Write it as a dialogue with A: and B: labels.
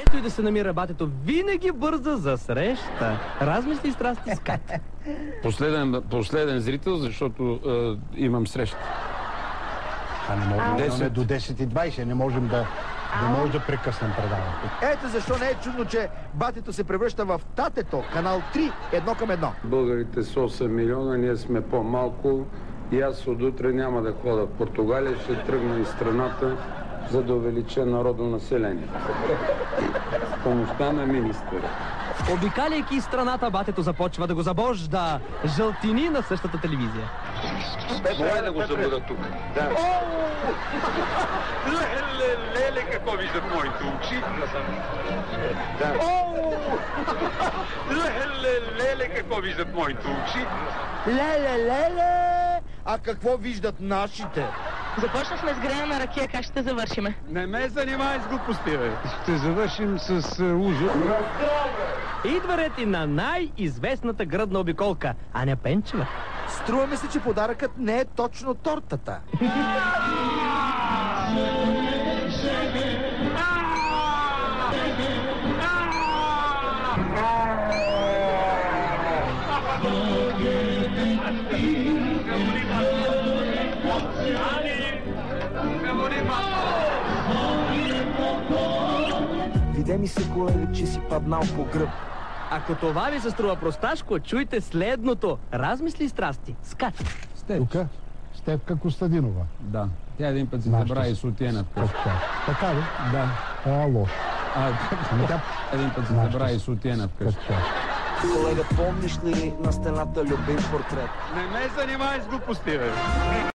A: Където и да се намира батето, винаги бърза за среща. Размисли и страсти с Катя.
B: Последен зрител, защото имам среща.
C: А не можем да имаме до 10:20, не можем да прекъснем предаването.
D: Ето защо не е чудно, че батето се превръща в татето. Канал 3, 1:1.
B: Българите са 8 милиона, ние сме по-малко и аз от утре няма да хода в Португалия, ще тръгна из страната, за да увелича народонаселение. С помощта на министъра.
A: Обикаляйки страната, батето започва да го забожда. Жълтини на същата телевизия.
B: Мога да го забуда тук. Да. Леле, какво виждат моите очи? Да. Леле, какво виждат моите очи?
D: Леле! А какво виждат нашите?
E: Започнахме с грене на ракия, как ще завършиме?
B: Не ме занимай с глупости, бе. Ще завършим с ужо.
A: Идва ред и на най-известната гръдна обиколка, Аня Пенчева.
D: Струва ми се, че подаръкът не е точно тортата.
F: Виде ми се, колега, че си паднал по гръб.
A: Ако това ви се струва просташко, чуйте следното. Размисли и страсти. Скача.
C: Тук? Стефка Костадинова.
B: Да. Тя един път си забрави сутиена.
C: Така ли?
B: Да.
C: Ало.
B: Един път си забрави сутиена вкъщи.
F: Колега, помниш ли на стената любим портрет?
B: Не ме занимай с глупости, бе.